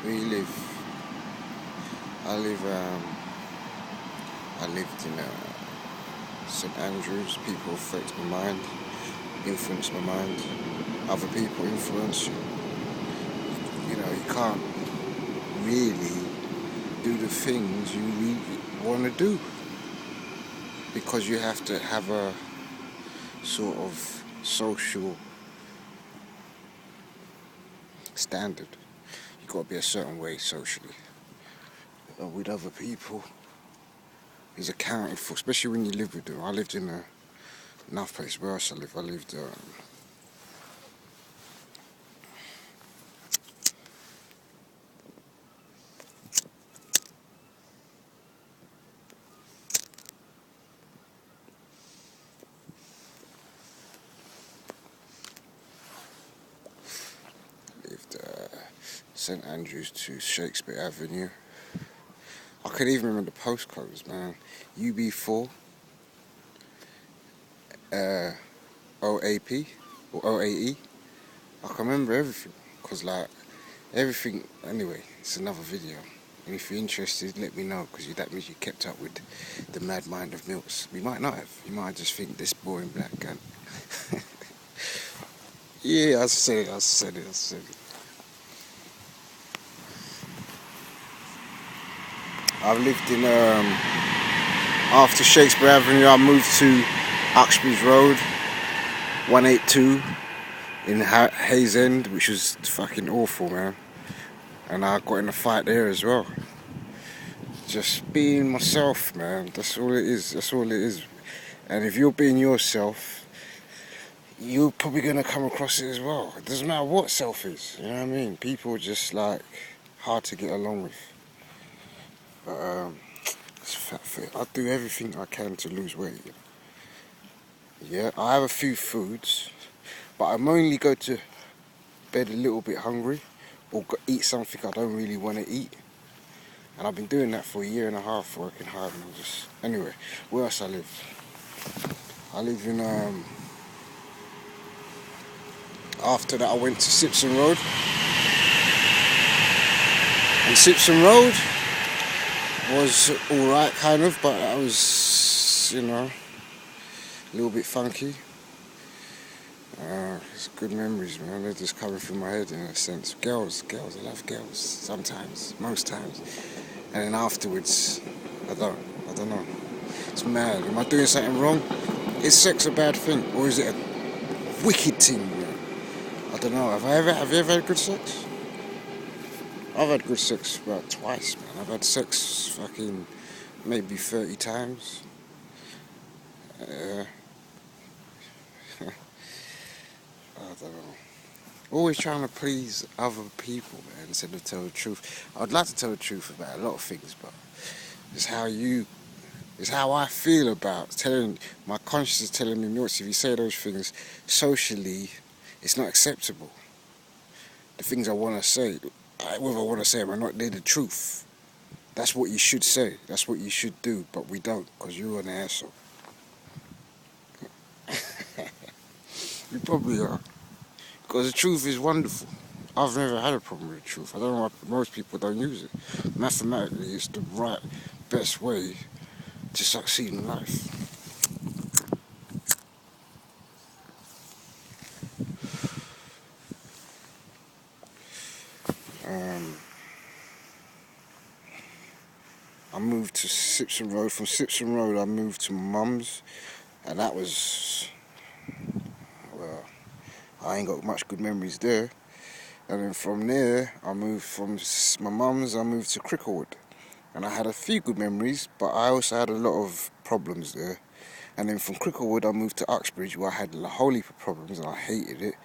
Where you live? I live. I lived in St Andrews. People affect my mind, influence my mind. Other people influence you. You know, you can't really do the things you really want to do because you have to have a sort of social standard. You got to be a certain way socially with other people. Is accounted for, especially when you live with them. I lived in a enough place. Where else I live? I lived St Andrews to Shakespeare Avenue. I could even remember the postcodes, man. UB4, OAP or OAE. I can remember everything, cause like everything. Anyway, it's another video. And if you're interested, let me know, because that means you kept up with the mad mind of Milts. You might not have. You might just think this boring black guy. Yeah, I said it. I've lived in, after Shakespeare Avenue, I moved to Uxbridge Road, 182, in Hayes End, which was fucking awful, man. And I got in a fight there as well. Just being myself, man. That's all it is. And if you're being yourself, you're probably going to come across it as well. It doesn't matter what self is, you know what I mean? People are just like hard to get along with. But it's fat fit. I do everything I can to lose weight. Yeah, I have a few foods, but I'm only go to bed a little bit hungry or eat something I don't really want to eat. And I've been doing that for a year and a half, working hard. And anyway, where else I live? I live in after that I went to Sipson Road. And Sipson Road was alright kind of, but I was, you know, a little bit funky. It's good memories, man. They're just coming through my head in a sense. Girls, I love girls. Sometimes, most times. And then afterwards, I don't know. It's mad. Am I doing something wrong? Is sex a bad thing, or is it a wicked thing, man? I don't know. Have you ever had good sex? I've had good sex about twice, man. I've had sex fucking maybe 30 times. I don't know. Always trying to please other people, man, instead of tell the truth. I'd like to tell the truth about a lot of things, but it's how I feel about telling. My conscience is telling me, Milts, if you say those things socially, it's not acceptable. The things I want to say, whether I want to say them or not, they're the truth. That's what you should say. That's what you should do, but we don't, because you're an asshole. You probably are. Because the truth is wonderful. I've never had a problem with the truth. I don't know why most people don't use it. Mathematically, it's the right, best way to succeed in life. I moved to Sipson Road. From Sipson Road, I moved to my mum's, and that was, well, I ain't got much good memories there. And then from there, I moved from my mum's, I moved to Cricklewood. And I had a few good memories, but I also had a lot of problems there. And then from Cricklewood, I moved to Uxbridge, where I had a whole heap of problems, and I hated it.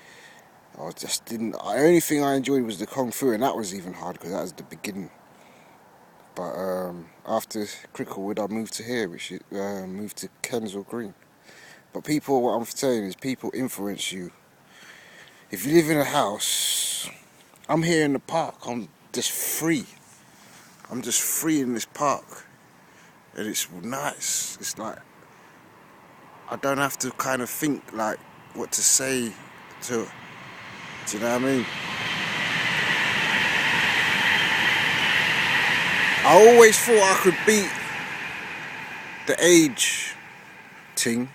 The only thing I enjoyed was the Kung Fu, and that was even hard, because that was the beginning. But after Cricklewood, I moved to here, which moved to Kensal Green. But people, what I'm saying is, people influence you. If you live in a house, I'm here in the park, I'm just free. I'm just free in this park. And it's nice. It's like, I don't have to kind of think like what to say to, do you know what I mean? I always thought I could beat the age thing,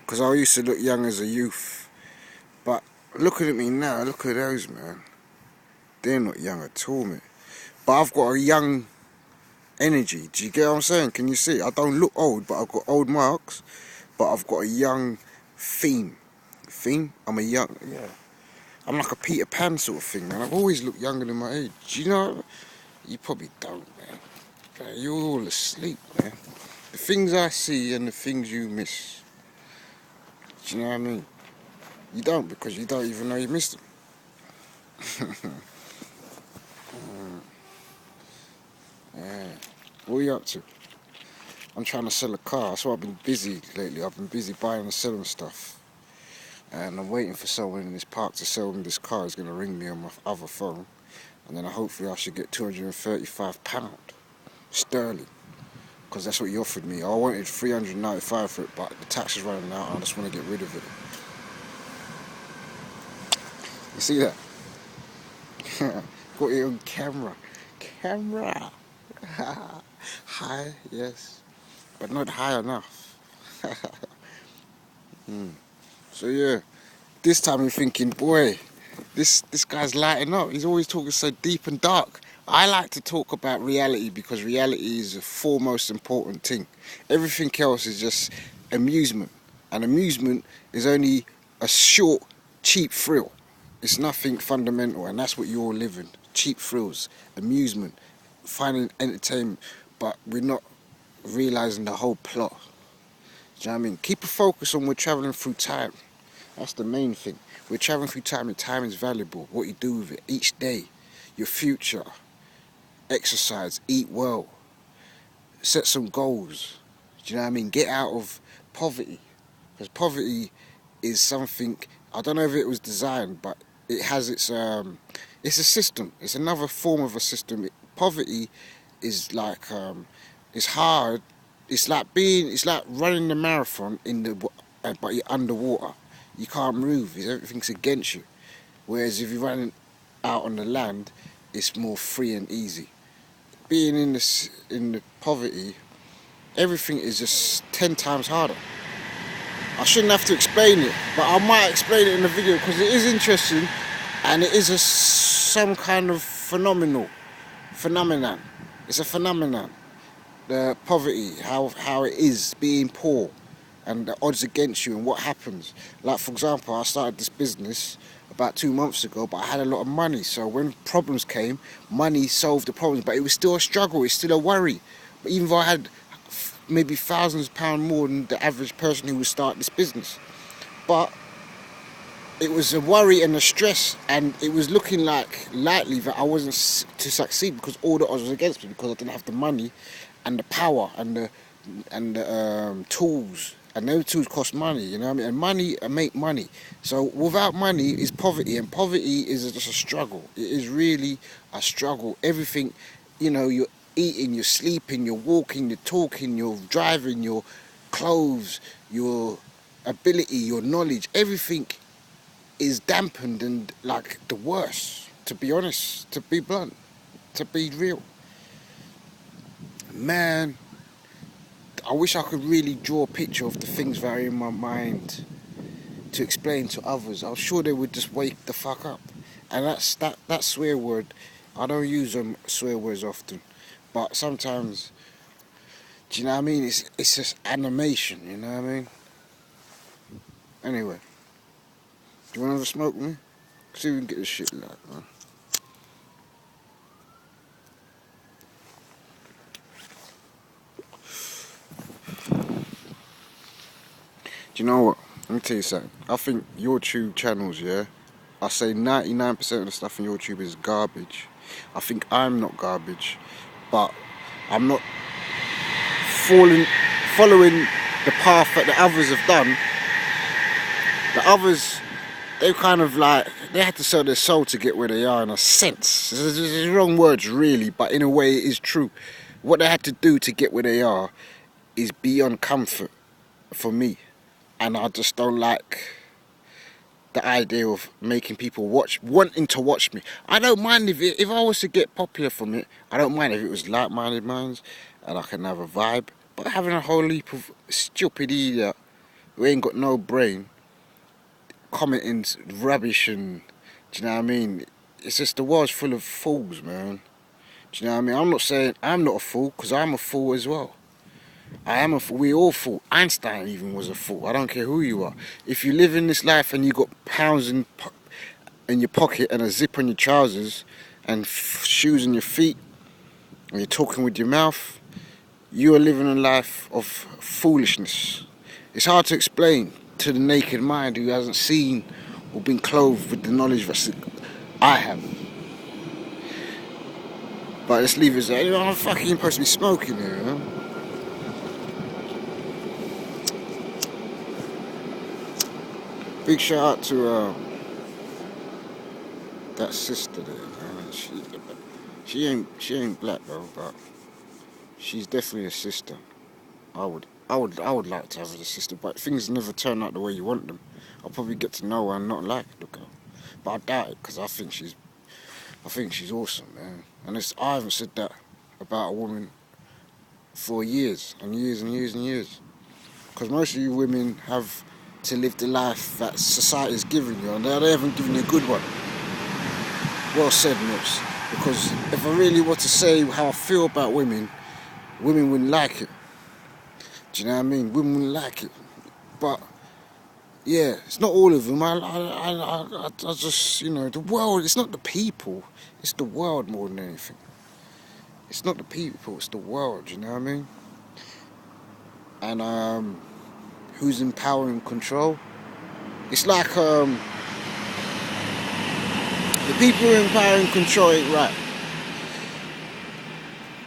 because I used to look young as a youth. But looking at me now, look at those, man. They're not young at all, mate. But I've got a young energy. Do you get what I'm saying? Can you see? I don't look old, but I've got old marks. But I've got a young theme. I'm a young, yeah. I'm like a Peter Pan sort of thing, man. I've always looked younger than my age. Do you know? You probably don't, man. You're all asleep, man. The things I see and the things you miss. Do you know what I mean? You don't, because you don't even know you missed them. Yeah. What are you up to? I'm trying to sell a car. That's why I've been busy lately. I've been busy buying and selling stuff. And I'm waiting for someone in this park to sell me this car. He's going to ring me on my other phone. And then hopefully I should get £235 sterling. Because that's what he offered me. I wanted $395 for it, but the tax is running out and I just want to get rid of it. You see that? Got it on camera. High, yes. But not high enough. So yeah, this time I'm thinking, boy, this guy's lighting up. He's always talking so deep and dark. I like to talk about reality because reality is the foremost important thing. Everything else is just amusement. And amusement is only a short, cheap thrill. It's nothing fundamental, and that's what you're all living. Cheap thrills, amusement, finding entertainment, but we're not realising the whole plot. Do you know what I mean? Keep a focus on we're travelling through time. That's the main thing. We're travelling through time, and time is valuable. What you do with it each day, your future, exercise, eat well, set some goals. Do you know what I mean? Get out of poverty, because poverty is something, I don't know if it was designed, but it has its it's a system. It's another form of a system. Poverty is like it's hard. It's like running the marathon but you're underwater. You can't move. Everything's against you. Whereas if you're running out on the land, it's more free and easy. Being in the poverty, everything is just 10 times harder. I shouldn't have to explain it, but I might explain it in the video because it is interesting, and it is some kind of phenomenon. It's a phenomenon. The poverty, how it is being poor, and the odds against you and what happens. Like for example, I started this business about 2 months ago, but I had a lot of money. So when problems came, money solved the problems, but it was still a struggle. It's still a worry. But even though I had maybe thousands of pounds more than the average person who would start this business, but it was a worry and a stress, and it was looking likely that I wasn't to succeed because all the odds was against me, because I didn't have the money and the power and the tools, and those tools cost money, you know what I mean? And money make money. So without money is poverty, and poverty is just a struggle. It is really a struggle. Everything, you know, you're eating, you're sleeping, you're walking, you're talking, you're driving, your clothes, your ability, your knowledge, everything is dampened and like the worst, to be honest, to be blunt, to be real. Man, I wish I could really draw a picture of the things that are in my mind to explain to others. I'm sure they would just wake the fuck up. And that swear word, I don't use swear words often, but sometimes, do you know what I mean? It's just animation, you know what I mean? Anyway, do you want to have a smoke with me? See if we can get this shit like, man. Do you know what? Let me tell you something. I think YouTube channels, yeah, I say 99% of the stuff on YouTube is garbage. I think I'm not garbage, but I'm not following the path that the others have done. The others, they kind of like, they had to sell their soul to get where they are, in a sense. It's the wrong words really, but in a way it is true. What they had to do to get where they are is beyond comfort for me. And I just don't like the idea of making people wanting to watch me. I don't mind if I was to get popular from it. I don't mind if it was like-minded minds and I can have a vibe. But having a whole heap of stupid idiot who ain't got no brain commenting rubbish and, do you know what I mean? It's just the world's full of fools, man. Do you know what I mean? I'm not saying I'm not a fool, because I'm a fool as well. I am a fool. We all fool. Einstein even was a fool. I don't care who you are. If you live in this life and you got pounds in your pocket and a zip on your trousers and shoes on your feet and you're talking with your mouth, you are living a life of foolishness. It's hard to explain to the naked mind who hasn't seen or been clothed with the knowledge that I have. But let's leave it there. I'm fucking supposed to be smoking here, you know? Big shout out to that sister there, man. She ain't black though, but she's definitely a sister. I would like to have a sister, but things never turn out the way you want them. I'll probably get to know her and not like the girl, but I doubt it, because I think she's awesome, man. And I haven't said that about a woman for years and years and years and years, because most of you women have to live the life that society's giving you, and they haven't given you a good one. Well said, Nips. Because if I really were to say how I feel about women wouldn't like it. Do you know what I mean? Women wouldn't like it. But yeah, it's not all of them. I just, you know, the world. It's not the people. It's the world more than anything. It's not the people. It's the world. You know what I mean? And who's in power and control? It's like the people who are in power and control ain't right.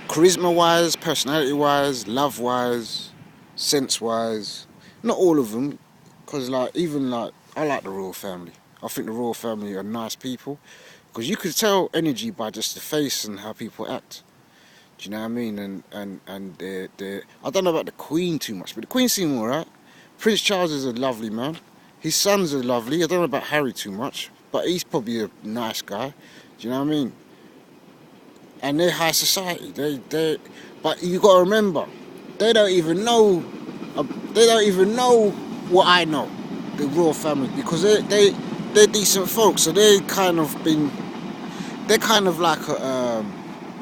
Charisma-wise, personality-wise, love-wise, sense-wise, not all of them, because I like the royal family. I think the royal family are nice people, because you could tell energy by just the face and how people act. Do you know what I mean? And they're I don't know about the Queen too much, but the Queen seemed alright. Prince Charles is a lovely man. His sons are lovely. I don't know about Harry too much, but he's probably a nice guy. Do you know what I mean? And they're high society. But you got to remember, they don't even know what I know, the royal family, because they're decent folks. So they're kind of like a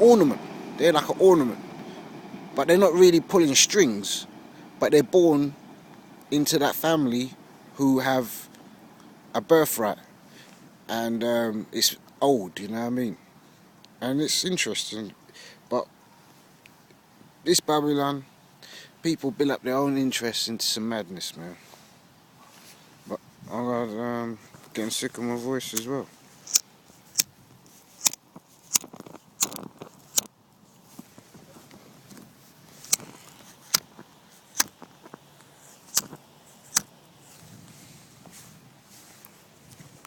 ornament. They're like an ornament, but they're not really pulling strings. But they're born into that family who have a birthright, and it's old. You know what I mean? And it's interesting, but this Babylon, people build up their own interests into some madness, man. But I'm getting sick of my voice as well.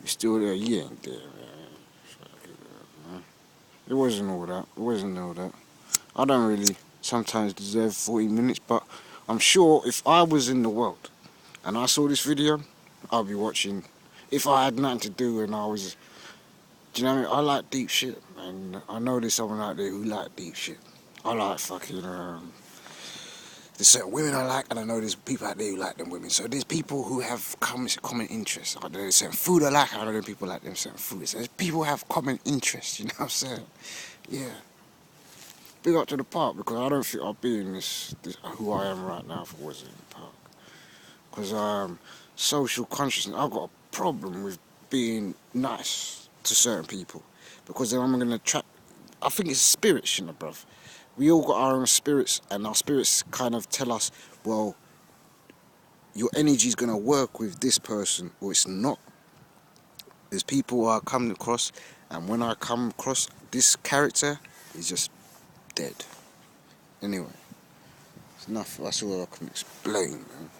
You're still there? You ain't there, man. It wasn't all that. It wasn't all that. I don't really sometimes deserve 40 minutes, but I'm sure if I was in the world and I saw this video, I'll be watching. If I had nothing to do and I was, do you know what I mean? I like deep shit, and I know there's someone out there who like deep shit. I like fucking, there's certain women I like, and I know there's people out there who like them women. So there's people who have common interests. I know there's certain food I like, and I know there's people like them certain foods. So there's people who have common interests, you know what I'm saying? Yeah. Big up to the park, because I don't think I'll be in this who I am right now if I wasn't in the park. Because social consciousness, I've got a problem with being nice to certain people, because then I'm going to attract, I think it's spirits, you know, bruv. We all got our own spirits, and our spirits kind of tell us, well, your energy's going to work with this person, or it's not. There's people who I come across, and when I come across this character, he's just dead. Anyway, it's enough. That's all I can explain, man.